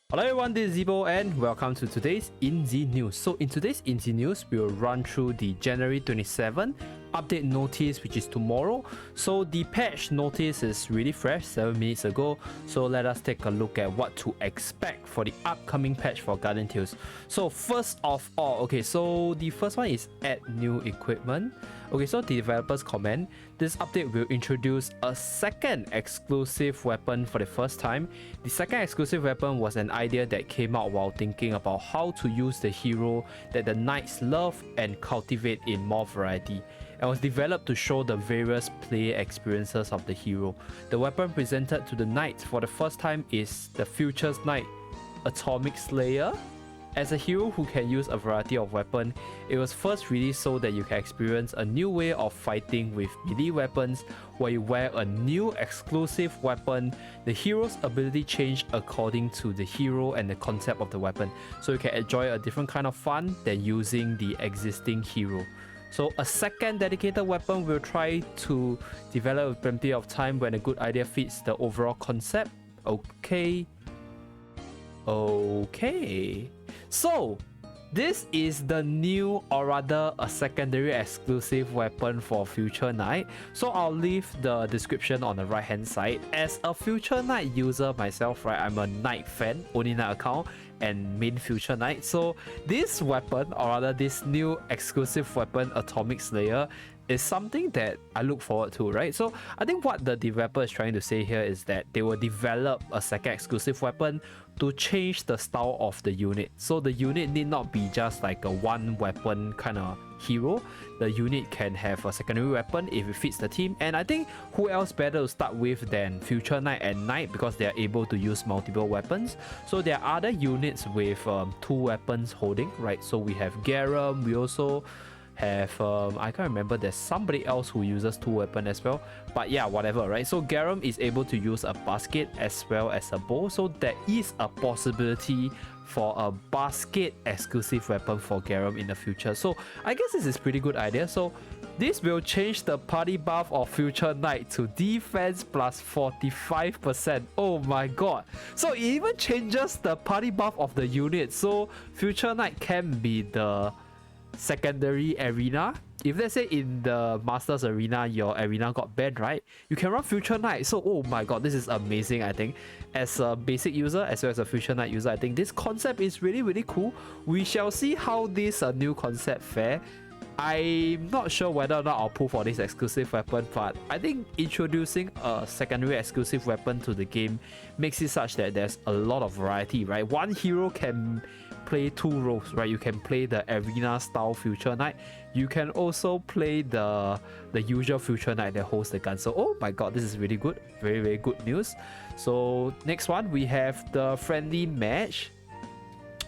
Hello everyone, this is Zibo and welcome to today's InZ News. So in today's InZ News, we'll run through the January 27 update notice, which is tomorrow. So the patch notice is really fresh, 7 minutes ago. So let us take a look at what to expect for the upcoming patch for Guardian Tales. So first of all, okay, so the first one is add new equipment. Okay, so the developers comment, this update will introduce a second exclusive weapon for the first time. The second exclusive weapon was an idea that came out while thinking about how to use the hero that the knights love and cultivate in more variety, and was developed to show the various play experiences of the hero. The weapon presented to the knights for the first time is the Future's Knight, Atomic Slayer. As a hero who can use a variety of weapons, it was first released so that you can experience a new way of fighting with melee weapons, where you wear a new exclusive weapon. The hero's ability change according to the hero and the concept of the weapon, so you can enjoy a different kind of fun than using the existing hero. So a second dedicated weapon will try to develop with plenty of time when a good idea fits the overall concept. Okay. So this is the new, or rather a secondary exclusive weapon for Future Knight. So I'll leave the description on the right hand side. As a Future Knight user myself, right, I'm a Knight fan, only Knight account and main Future Knight. So this weapon, or rather this new exclusive weapon, Atomic Slayer, is something that I look forward to, right? So I think what the developer is trying to say here is that they will develop a second exclusive weapon to change the style of the unit. So the unit need not be just like a one weapon kind of hero. The unit can have a secondary weapon if it fits the team, and I think who else better to start with than Future Knight and Knight, because they are able to use multiple weapons. So there are other units with two weapons holding, right? So we have Garum, we also have I can't remember, there's somebody else who uses two weapons as well, but yeah, whatever, right? So Garum is able to use a basket as well as a bow, so there is a possibility for a basket exclusive weapon for Garum in the future. So I guess this is pretty good idea. So this will change the party buff of Future Knight to defense plus 45%. Oh my god. So it even changes the party buff of the unit. So Future Knight can be the secondary arena. If let's say in the Masters arena your arena got banned, right, you can run Future Knight. So oh my god, this is amazing. I think as a basic user as well as a Future Knight user, I think this concept is really cool. We shall see how this new concept fare. I'm not sure whether or not I'll pull for this exclusive weapon, but I think introducing a secondary exclusive weapon to the game makes it such that there's a lot of variety, right? One hero can play two roles, right? You can play the arena style Future Knight. You can also play the usual Future Knight that holds the gun. So oh my god, this is really good. Very good news. So next one, we have the friendly match.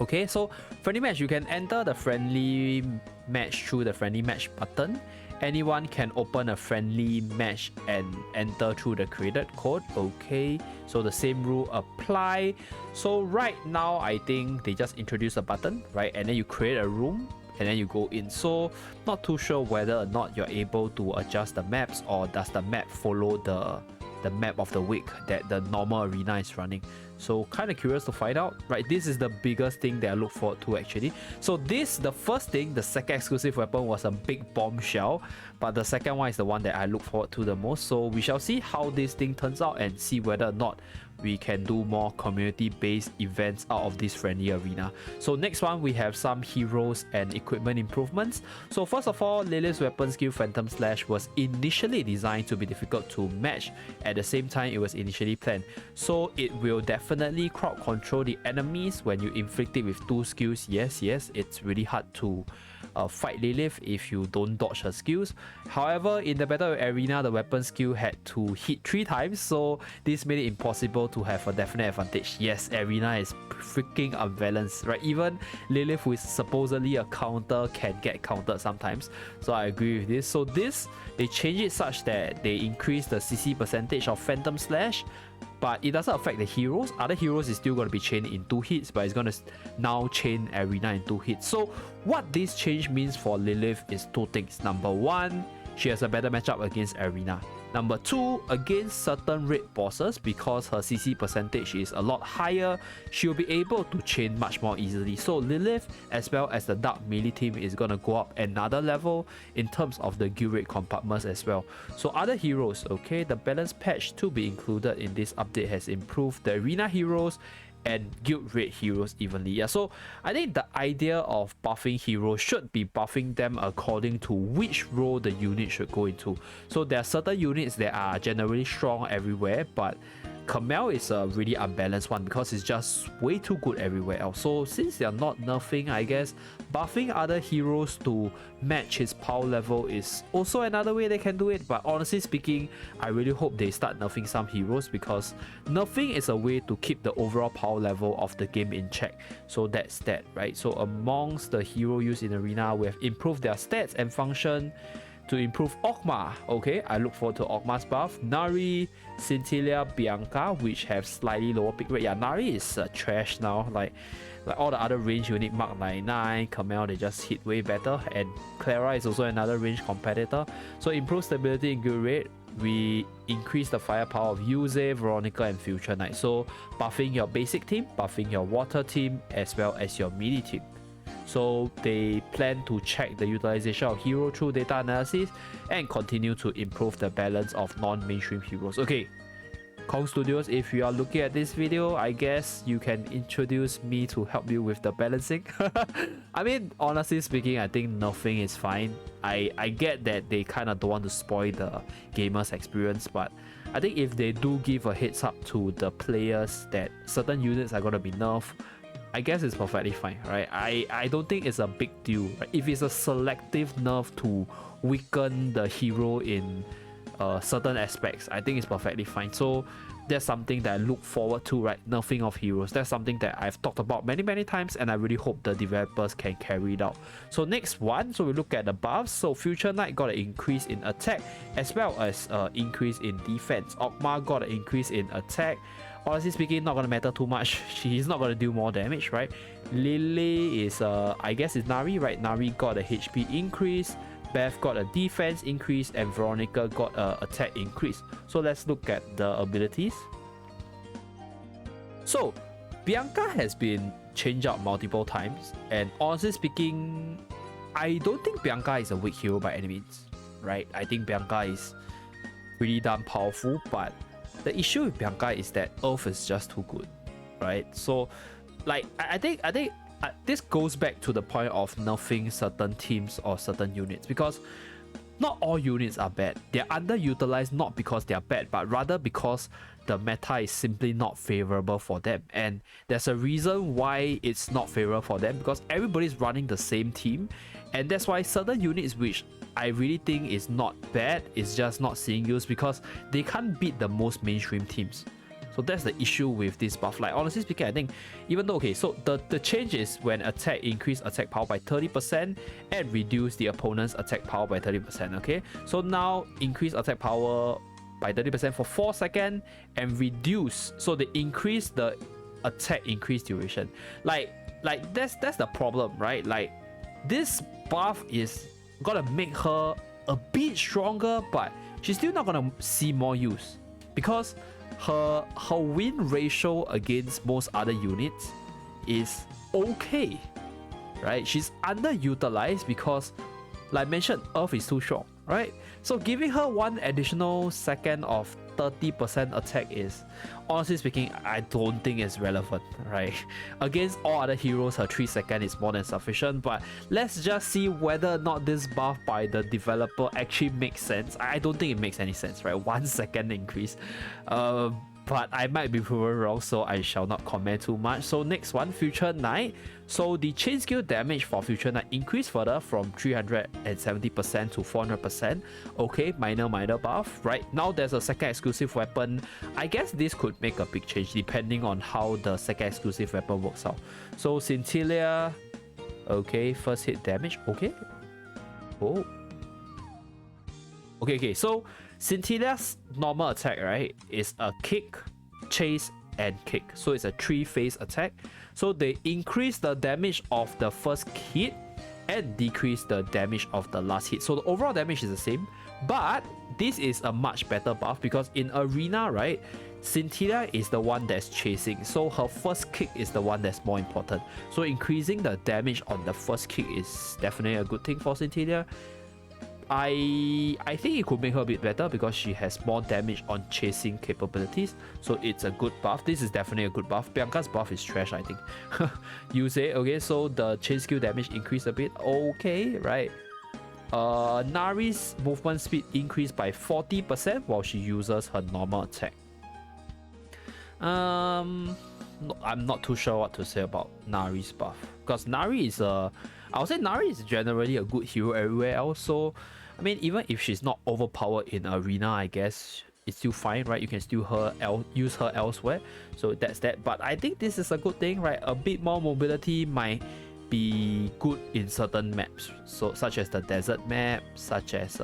Okay, so friendly match, you can enter the friendly match through the friendly match button. Anyone can open a friendly match and enter through the created code. Okay, so the same rule apply. So right now I think they just introduce a button, right, and then you create a room and then you go in. So not too sure whether or not you're able to adjust the maps, or does the map follow the map of the week that the normal arena is running. So kind of curious to find out, right? This is the biggest thing that I look forward to actually. So this, the first thing, the second exclusive weapon was a big bombshell, but the second one is the one that I look forward to the most. So we shall see how this thing turns out and see whether or not we can do more community-based events out of this friendly arena. So next one, we have some heroes and equipment improvements. So first of all, Lilith's weapon skill Phantom Slash was initially designed to be difficult to match. At the same time, it was initially planned, so it will definitely crowd control the enemies when you inflict it with two skills. Yes, it's really hard to fight Lilith if you don't dodge her skills. However, in the battle arena, the weapon skill had to hit 3 times, so this made it impossible to have a definite advantage. Yes, arena is freaking unbalanced, right? Even Lilith, who is supposedly a counter, can get countered sometimes. So I agree with this. So this, they change it such that they increase the CC percentage of Phantom Slash, but it doesn't affect the heroes. Other heroes is still going to be chained in 2 hits, but it's going to now chain arena in 2 hits. So what this change means for Lilith is 2 things. Number 1, she has a better matchup against arena. Number 2, against certain raid bosses, because her CC percentage is a lot higher, she'll be able to chain much more easily. So Lilith as well as the Dark melee team is gonna go up another level in terms of the guild raid compartments as well. So other heroes, okay, the balance patch to be included in this update has improved the arena heroes and guild raid heroes evenly. Yeah, so I think the idea of buffing heroes should be buffing them according to which role the unit should go into. So there are certain units that are generally strong everywhere, but Kamel is a really unbalanced one because it's just way too good everywhere else. So since they're not nerfing, I guess buffing other heroes to match his power level is also another way they can do it. But honestly speaking, I really hope they start nerfing some heroes, because nerfing is a way to keep the overall power level of the game in check. So that's that, right? So amongst the hero used in Arena, we have improved their stats and function to improve Ogma. Okay, I look forward to Ogma's buff. Nari, Scintilla, Bianca, which have slightly lower pick rate. Yeah, Nari is trash now. Like all the other range unit, Mark 99, Kamel, they just hit way better. And Clara is also another range competitor. So improve stability in guild rate. We increase the firepower of Yuze, Veronica, and Future Knight. So buffing your basic team, buffing your water team, as well as your melee team. So they plan to check the utilization of hero through data analysis and continue to improve the balance of non-mainstream heroes. Okay, Kong Studios, if you are looking at this video, I guess you can introduce me to help you with the balancing. I mean, honestly speaking, I think nerfing is fine. I get that they kind of don't want to spoil the gamer's experience, but I think if they do give a heads up to the players that certain units are going to be nerfed, I guess it's perfectly fine, right? I don't think it's a big deal. Right? If it's a selective nerf to weaken the hero in certain aspects, I think it's perfectly fine. So that's something that I look forward to, right? Nerfing of heroes. That's something that I've talked about many times, and I really hope the developers can carry it out. So next one, so we look at the buffs. So Future Knight got an increase in attack as well as increase in defense. Ogma got an increase in attack. Honestly speaking, not gonna matter too much. She's not gonna do more damage, right? Lily is I guess it's Nari, right? Nari got a HP increase, Beth got a defense increase, and Veronica got a attack increase. So let's look at the abilities. So Bianca has been changed out multiple times, and honestly speaking, I don't think Bianca is a weak hero by any means, right? I think Bianca is really damn powerful, but the issue with Bianca is that Earth is just too good, right? So, like, I think this goes back to the point of nerfing certain teams or certain units, because not all units are bad. They're underutilized not because they're bad, but rather because the meta is simply not favorable for them. And there's a reason why it's not favorable for them, because everybody's running the same team, and that's why certain units which I really think is not bad is just not seeing use, because they can't beat the most mainstream teams. So that's the issue with this buff. Like, honestly speaking, I think even though, okay, so the change is when attack increase attack power by 30% and reduce the opponent's attack power by 30%. Okay, so now increase attack power by 30% for 4 seconds and reduce, so they increase the attack increase duration. Like that's the problem, right? Like, this buff is gonna make her a bit stronger, but she's still not gonna see more use, because her win ratio against most other units is okay, right? She's underutilized because, like I mentioned, Earth is too strong, right? So giving her 1 additional second of 30% attack is, honestly speaking, I don't think it's relevant, right? Against all other heroes, her 3 seconds is more than sufficient, but let's just see whether or not this buff by the developer actually makes sense. I don't think it makes any sense, right? 1 second increase. But I might be proven wrong, so I shall not comment too much. So next one, Future Knight. So the chain skill damage for Future Knight increased further from 370% to 400%. Okay, minor buff, right? Now there's a second exclusive weapon. I guess this could make a big change depending on how the second exclusive weapon works out. So Scintilla, okay, first hit damage, okay. Oh. Okay, so Scintilla's normal attack, right, is a kick, chase, and kick. So it's a 3-phase attack. So they increase the damage of the first hit and decrease the damage of the last hit. So the overall damage is the same, but this is a much better buff because in arena, right, Scintilla is the one that's chasing, so her first kick is the one that's more important. So increasing the damage on the first kick is definitely a good thing for Scintilla. I think it could make her a bit better because she has more damage on chasing capabilities, so it's a good buff. This is definitely a good buff. Bianca's buff is trash, I think. You say, okay, so the chase skill damage increased a bit, okay, right? Nari's movement speed increased by 40% while she uses her normal attack. I'm not too sure what to say about Nari's buff because Nari is I would say Nari is generally a good hero everywhere else. So, I mean, even if she's not overpowered in arena, I guess it's still fine, right? You can still use her elsewhere. So that's that. But I think this is a good thing, right? A bit more mobility might be good in certain maps. So, such as the desert map, such as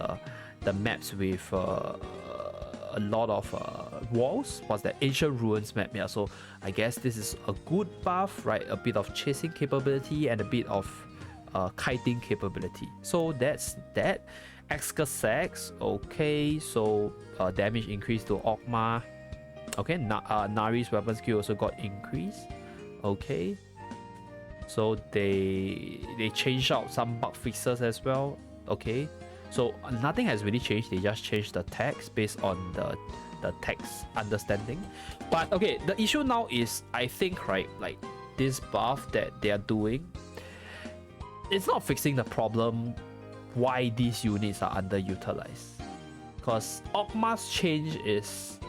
the maps with a lot of walls. What's that? Ancient ruins map. Yeah. So I guess this is a good buff, right? A bit of chasing capability and a bit of kiting capability. So that's that. Excasex, okay, so damage increase to Ogma. Okay, Nari's weapon skill also got increased. Okay, so they changed out some bug fixes as well. Okay, so nothing has really changed. They just changed the text based on the text understanding. But okay, the issue now is, I think, right, like this buff that they are doing, it's not fixing the problem why these units are underutilized. Because Ogma's change is,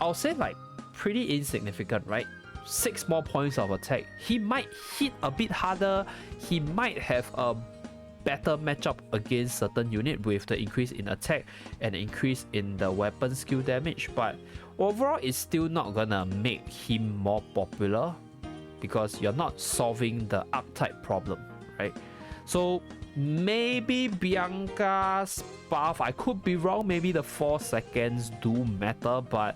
I'll say, like pretty insignificant, right? 6 more points of attack. He might hit a bit harder. He might have a better matchup against certain unit with the increase in attack and increase in the weapon skill damage. But overall, it's still not gonna make him more popular because you're not solving the archetype problem, right? So maybe Bianca's buff, I could be wrong, maybe the 4 seconds do matter, but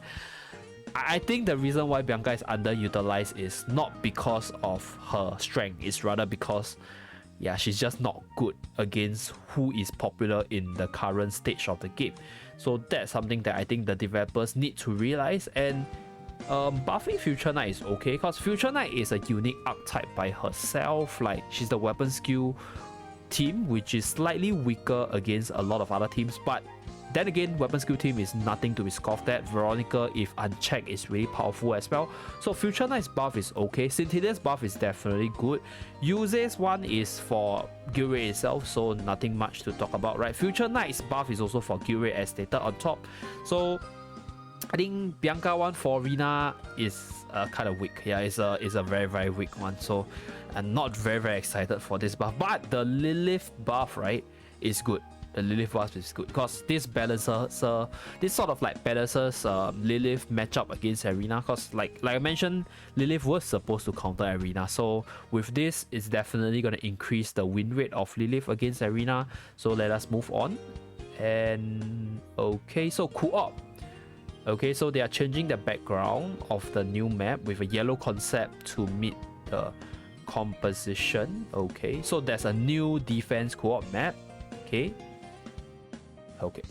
I think the reason why Bianca is underutilized is not because of her strength, it's rather because, yeah, she's just not good against who is popular in the current stage of the game. So that's something that I think the developers need to realize. And buffing Future Knight is okay because Future Knight is a unique archetype by herself. Like, she's the weapon skill team, which is slightly weaker against a lot of other teams, but then again, weapon skill team is nothing to be scoffed at. Veronica, if unchecked, is really powerful as well. So Future Knight's buff is okay. Scintilla's buff is definitely good. Yuze's one is for Guild Raid itself, so nothing much to talk about, right? Future Knight's buff is also for Guild Raid as stated on top. So I think Bianca one for Arena is kind of weak. Yeah, it's a very, very weak one. So I'm not very excited for this buff. But the Lilith buff, right, is good. The Lilith buff is good because this balances, this sort of like balances Lilith matchup against Arena. Because like I mentioned, Lilith was supposed to counter Arena. So with this, it's definitely going to increase the win rate of Lilith against Arena. So let us move on. And okay, so co-op. Okay, so they are changing the background of the new map with a yellow concept to meet the composition. Okay, so there's a new defense co-op map. Okay,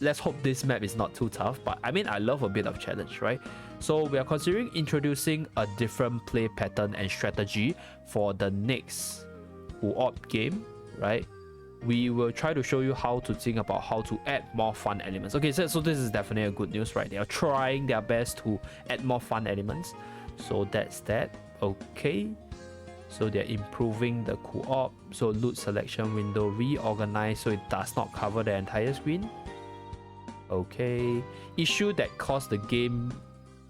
let's hope this map is not too tough, but I mean, I love a bit of challenge, right? So we are considering introducing a different play pattern and strategy for the next co-op game, right? We will try to show you how to think about how to add more fun elements. Okay, so this is definitely a good news, right? They are trying their best to add more fun elements. So that's that. Okay, so they're improving the co-op. So loot selection window reorganized so it does not cover the entire screen. Okay, issue that caused the game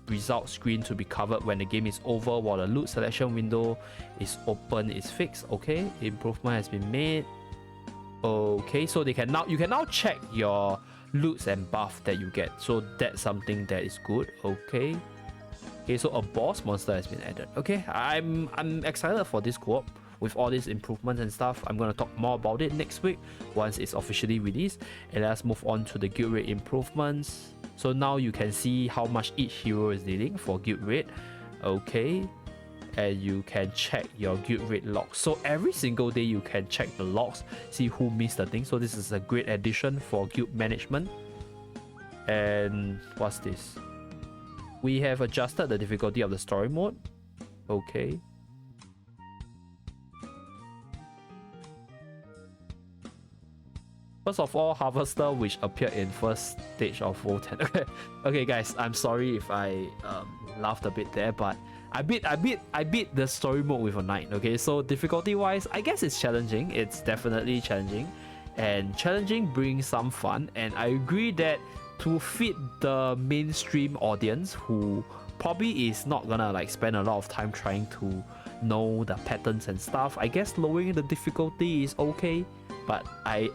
result screen to be covered when the game is over while the loot selection window is open is fixed. Okay, improvement has been made. Okay, so you can now check your loots and buff that you get. So that's something that is good. Okay, so a boss monster has been added. Okay, I'm excited for this co-op with all these improvements and stuff. I'm gonna talk more about it next week once it's officially released. And let's move on to the guild raid improvements. So now you can see how much each hero is dealing for guild raid. Okay, and you can check your guild raid logs. So every single day you can check the logs, see who missed the thing. So this is a great addition for guild management. And what's this? We have adjusted the difficulty of the story mode. Okay. First of all, Harvester, which appeared in first stage of World 10. Okay, okay, guys, I'm sorry if I laughed a bit there, but I beat the story mode with a 9. Okay, so difficulty-wise, I guess it's challenging. It's definitely challenging, and challenging brings some fun. And I agree that to fit the mainstream audience who probably is not gonna like spend a lot of time trying to know the patterns and stuff, I guess lowering the difficulty is okay. But I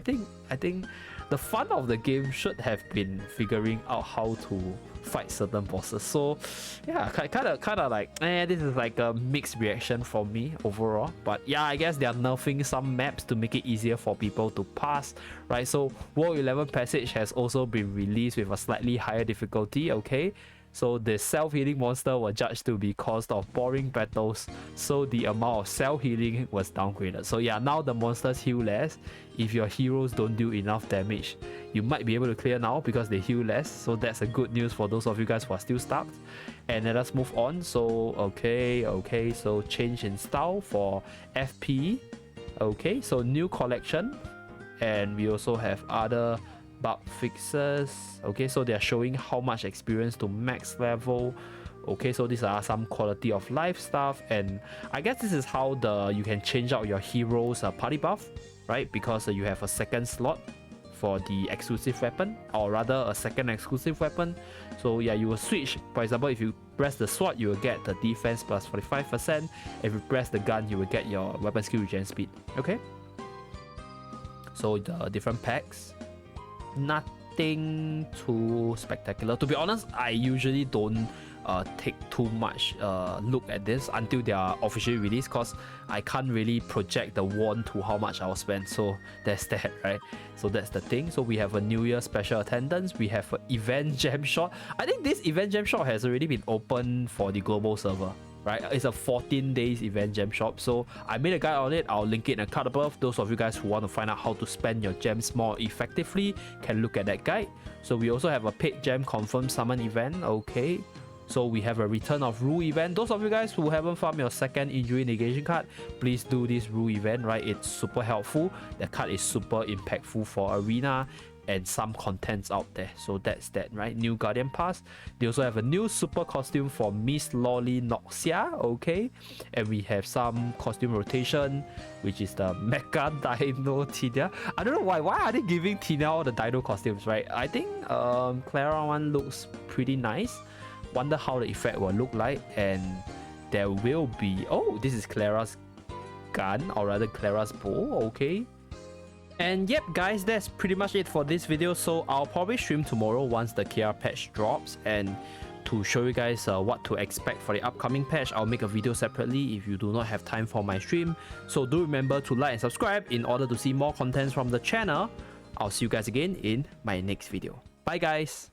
think the fun of the game should have been figuring out how to fight certain bosses. So yeah, kind of like this is like a mixed reaction from me overall. But yeah, I guess they are nerfing some maps to make it easier for people to pass, right? So World 11 Passage has also been released with a slightly higher difficulty. Okay, so the self-healing monster were judged to be caused of boring battles, so the amount of self-healing was downgraded. So yeah, now the monsters heal less. If your heroes don't do enough damage, you might be able to clear now because they heal less. So that's a good news for those of you guys who are still stuck. And let us move on. So okay, so change in style for FP. Okay, so new collection, and we also have other bug fixes. Okay, so they are showing how much experience to max level. Okay, so these are some quality of life stuff, and I guess this is how you can change out your heroes party buff, right? Because you have a second slot for the exclusive weapon, or rather a second exclusive weapon. So yeah, you will switch. For example, if you press the sword, you will get the defense plus 45%. If you press the gun, you will get your weapon skill regen speed. Okay, so the different packs, nothing too spectacular. To be honest, I usually don't take too much look at this until they are officially released, because I can't really project the wand to how much I'll spend. So that's that, right? So that's the thing. So we have a New Year special attendance. We have an event gem shot. I think this event gem shop has already been open for the global server, right? It's a 14 days event gem shop. So I made a guide on it. I'll link it in a card above. Those of you guys who want to find out how to spend your gems more effectively can look at that guide. So we also have a paid gem confirmed summon event. Okay, so we have a return of rule event. Those of you guys who haven't farmed your second injury negation card, please do this rule event, right? It's super helpful. The card is super impactful for arena and some contents out there. So that's that, right? New Guardian Pass. They also have a new super costume for Miss Lolly Noxia. Okay, and we have some costume rotation, which is the Mecha Dino Tina. I don't know why are they giving Tina all the Dino costumes, right? I think Clara one looks pretty nice. Wonder how the effect will look like. And there will be, oh, this is Clara's gun, or rather Clara's bow. Okay, and yep guys, that's pretty much it for this video. So I'll probably stream tomorrow once the KR patch drops, and to show you guys what to expect for the upcoming patch, I'll make a video separately if you do not have time for my stream. So do remember to like and subscribe in order to see more contents from the channel. I'll see you guys again in my next video. Bye guys.